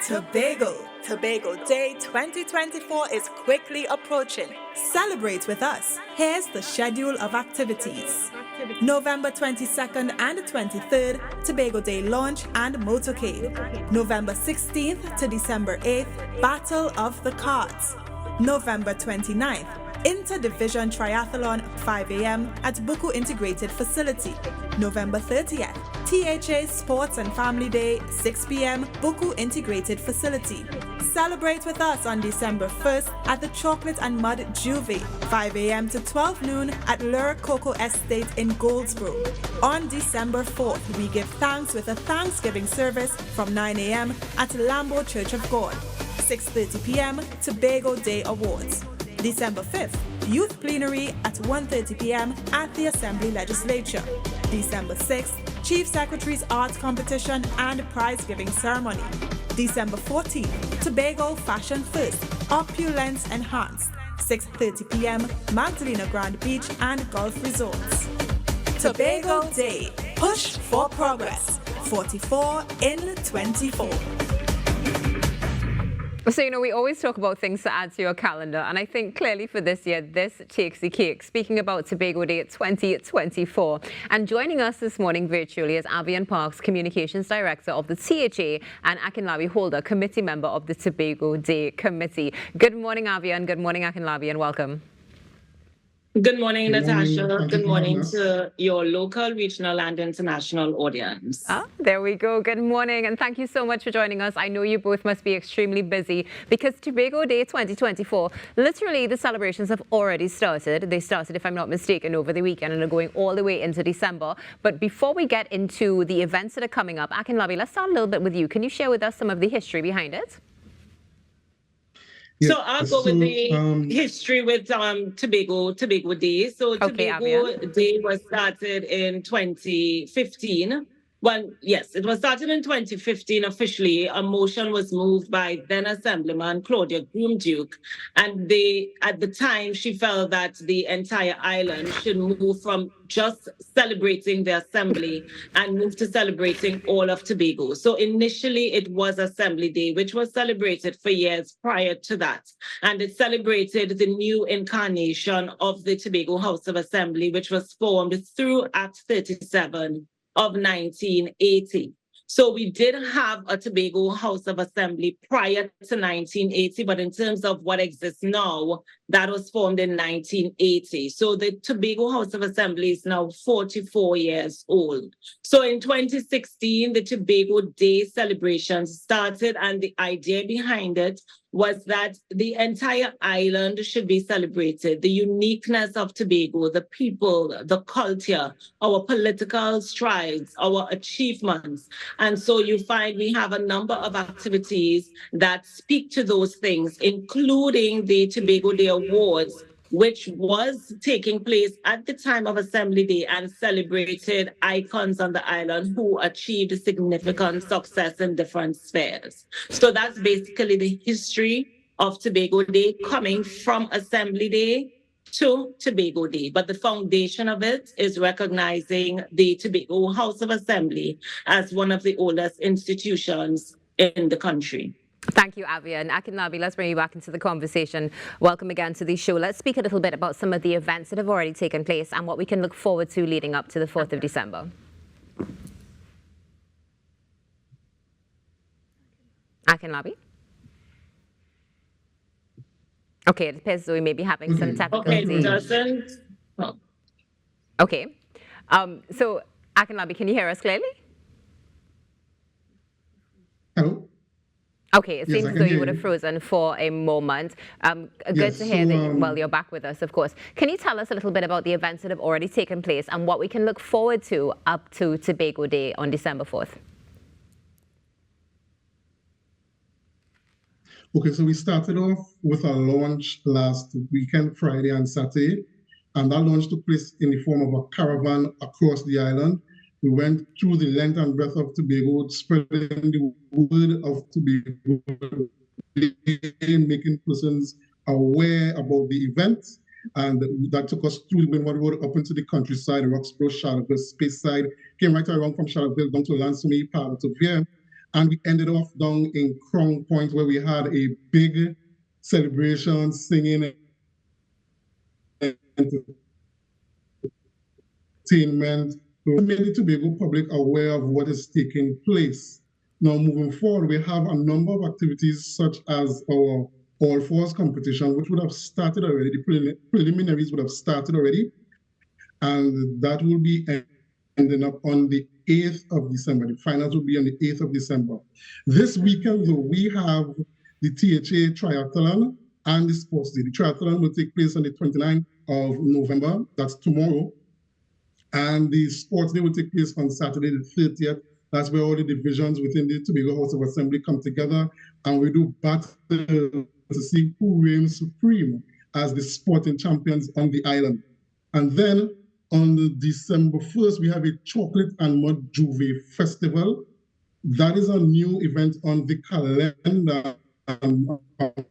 Tobago. Tobago Day 2024 is quickly approaching. Celebrate with us. Here's the schedule of activities. November 22nd and 23rd, Tobago Day launch and motorcade. November 16th to December 8th, Battle of the Cards. November 29th, Interdivision Triathlon 5 a.m. at Buku Integrated Facility. November 30th, THA Sports and Family Day 6 p.m. Buku Integrated Facility. Celebrate with us on December 1st at the Chocolate and Mud Juve 5 a.m. to 12 noon at Lure Coco Estate in Goldsboro. On December 4th, we give thanks with a Thanksgiving service from 9 a.m. at Lambo Church of God. 6:30 p.m. Tobago Day Awards. December 5th, Youth Plenary at 1:30 p.m. at the Assembly Legislature. December 6th, Chief Secretary's Arts Competition and Prize Giving Ceremony. December 14th, Tobago Fashion First, Opulence Enhanced. 6:30 p.m. Magdalena Grand Beach and Golf Resorts. Tobago Day, push for progress. 44 in 24. So, we always talk about things to add to your calendar, and I think clearly for this year, this takes the cake. Speaking about Tobago Day 2024. And joining us this morning virtually is Avian Parks, Communications Director of the THA, and Akinlabi Holder, Committee Member of the Tobago Day Committee. Good morning, Avian. Good morning, Akinlabi, and welcome. Good morning, Natasha. Good morning to your local, regional, and international audience. There we go. Good morning, and thank you so much for joining us. I know you both must be extremely busy because Tobago Day 2024, literally the celebrations have already started. They started, if I'm not mistaken, over the weekend and are going all the way into December. But before we get into the events that are coming up, Akinlabi, let's start a little bit with you. Can you share with us some of the history behind it? So I'll go with the history with Tobago Day. So Tobago Day was started in 2015. Well, yes, it was started in 2015 officially. A motion was moved by then Assemblyman Claudia Groom-Duke. And at the time, she felt that the entire island should move from just celebrating the Assembly and move to celebrating all of Tobago. So initially, it was Assembly Day, which was celebrated for years prior to that. And it celebrated the new incarnation of the Tobago House of Assembly, which was formed through Act 37 of 1980. So we did have a Tobago House of Assembly prior to 1980, but in terms of what exists now, that was formed in 1980. So the Tobago House of Assembly is now 44 years old. So in 2016, the Tobago Day celebrations started, and the idea behind it was that the entire island should be celebrated. The uniqueness of Tobago, the people, the culture, our political strides, our achievements. And so you find we have a number of activities that speak to those things, including the Tobago Day Awards, which was taking place at the time of Assembly Day and celebrated icons on the island who achieved significant success in different spheres. So that's basically the history of Tobago Day, coming from Assembly Day to Tobago Day. But the foundation of it is recognizing the Tobago House of Assembly as one of the oldest institutions in the country. Thank you, Avian. Akinlabi, let's bring you back into the conversation. Welcome again to the show. Let's speak a little bit about some of the events that have already taken place and what we can look forward to leading up to the 4th of December. Akinlabi? Okay, it appears as though we may be having some technical difficulties. Okay. So, Akinlabi, can you hear us clearly? Hello? Okay, it seems as though you would have frozen for a moment. Good to hear that you're back with us, of course. Can you tell us a little bit about the events that have already taken place and what we can look forward to up to Tobago Day on December 4th? Okay, so we started off with a launch last weekend, Friday and Saturday, and that launch took place in the form of a caravan across the island. We went through the length and breadth of Tobago, spreading the word of Tobago, making persons aware about the event. And that took us through the Windward Road up into the countryside, Roxborough, Charlottesville, Speyside, came right around from Charlottesville down to Lansome, Parle to Vier. And we ended off down in Crown Point where we had a big celebration, singing, entertainment, to make the Tobago public aware of what is taking place. Now, moving forward, we have a number of activities such as our All Fours competition, which would have started already. The preliminaries would have started already, and that will be ending up on the 8th of December. The finals will be on the 8th of December. This weekend, though, we have the THA Triathlon and the Sports Day. The triathlon will take place on the 29th of November. That's tomorrow. And the Sports Day will take place on Saturday, the 30th. That's where all the divisions within the Tobago House of Assembly come together, and we do battle to see who reigns supreme as the sporting champions on the island. And then on the December 1st, we have a Chocolate and Mud Juve Festival. That is a new event on the calendar, and a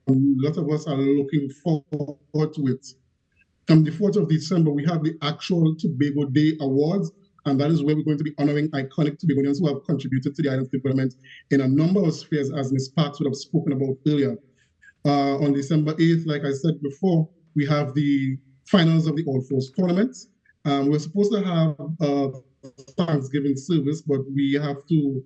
lot of us are looking forward to it. On the 4th of December, we have the actual Tobago Day Awards, and that is where we're going to be honoring iconic Tobagonians who have contributed to the island's development in a number of spheres, as Ms. Parks would have spoken about earlier. On December 8th, like I said before, we have the finals of the All Fours tournament. We're supposed to have a Thanksgiving service, but we had to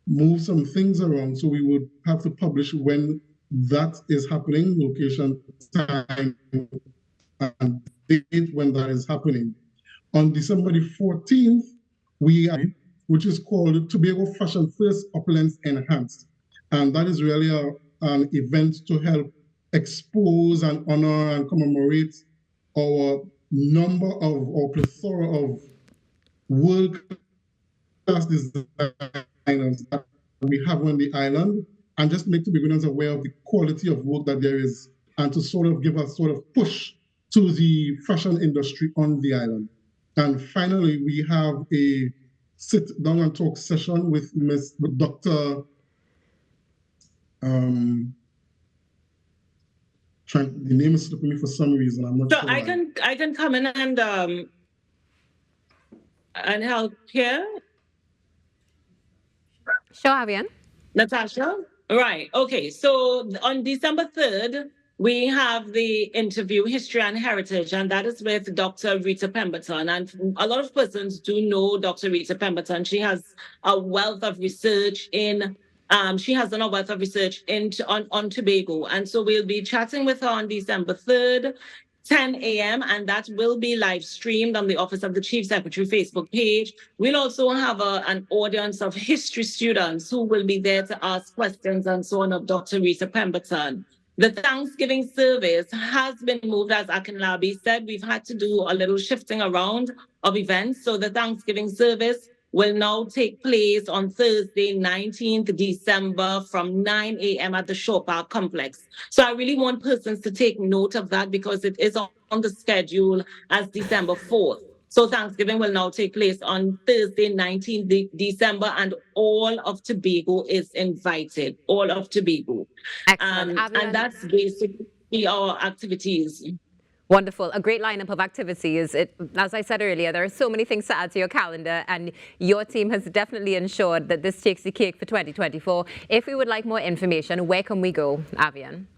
move some things around, so we would have to publish when that is happening, location, time, and date when that is happening. On December the 14th, which is called Tobago Fashion First Opulence Enhanced. And that is really an event to help expose and honor and commemorate our plethora of world-class designers that we have on the island, and just make Tobagonians aware of the quality of work that there is, and to sort of give a sort of push to the fashion industry on the island. And finally, we have a sit down and talk session with Dr. The name is slipping me for some reason. I'm not sure. So I can come in and help here. Sure, Avian. Natasha? Right. Okay. So on December 3rd, we have the interview History and Heritage, and that is with Dr. Rita Pemberton. And a lot of persons do know Dr. Rita Pemberton. She has a wealth of research on Tobago. And so we'll be chatting with her on December 3rd, 10 a.m., and that will be live streamed on the Office of the Chief Secretary Facebook page. We'll also have an audience of history students who will be there to ask questions and so on of Dr. Rita Pemberton. The Thanksgiving service has been moved, as Akinlabi said. We've had to do a little shifting around of events. So the Thanksgiving service will now take place on Thursday, 19th December from 9 a.m. at the Shore Park Complex. So I really want persons to take note of that because it is on the schedule as December 4th. So Thanksgiving will now take place on Thursday, 19th December, and all of Tobago is invited, all of Tobago. Excellent. And that's basically our activities. Wonderful. A great lineup of activities. As I said earlier, there are so many things to add to your calendar, and your team has definitely ensured that this takes the cake for 2024. If we would like more information, where can we go, Avian?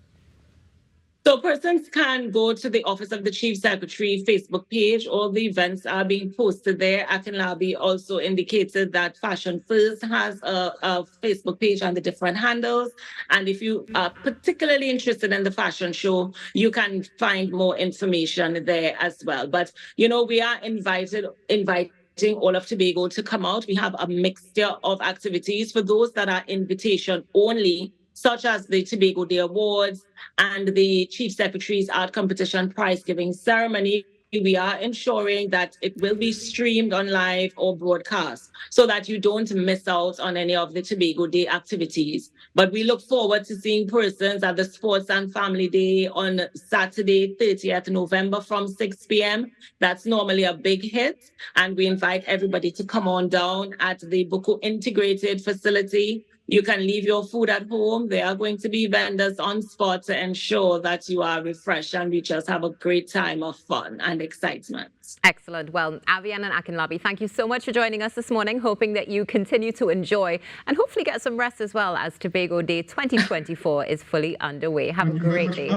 So persons can go to the Office of the Chief Secretary Facebook page. All the events are being posted there. Akinlabi also indicated that Fashion First has a Facebook page and the different handles. And if you are particularly interested in the fashion show, you can find more information there as well. But, you know, we are inviting all of Tobago to come out. We have a mixture of activities for those that are invitation only, such as the Tobago Day Awards and the Chief Secretary's Art Competition Prize Giving Ceremony. We are ensuring that it will be streamed on live or broadcast so that you don't miss out on any of the Tobago Day activities. But we look forward to seeing persons at the Sports and Family Day on Saturday, 30th November from 6 p.m. That's normally a big hit. And we invite everybody to come on down at the Buko Integrated Facility You can leave your food at home. There are going to be vendors on spot to ensure that you are refreshed and we just have a great time of fun and excitement. Excellent. Well, Avian and Akinlabi, thank you so much for joining us this morning, hoping that you continue to enjoy and hopefully get some rest as well as Tobago Day 2024 is fully underway. Have a great day.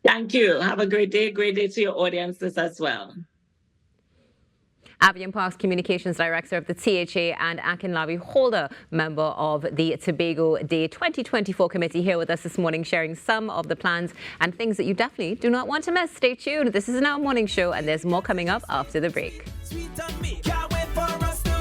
Thank you. Have a great day to your audiences as well. Avian Parks Communications Director of the THA and Akinlabi Holder, member of the Tobago Day 2024 committee, here with us this morning, sharing some of the plans and things that you definitely do not want to miss. Stay tuned. This is an Our Morning Show, and there's more coming up after the break.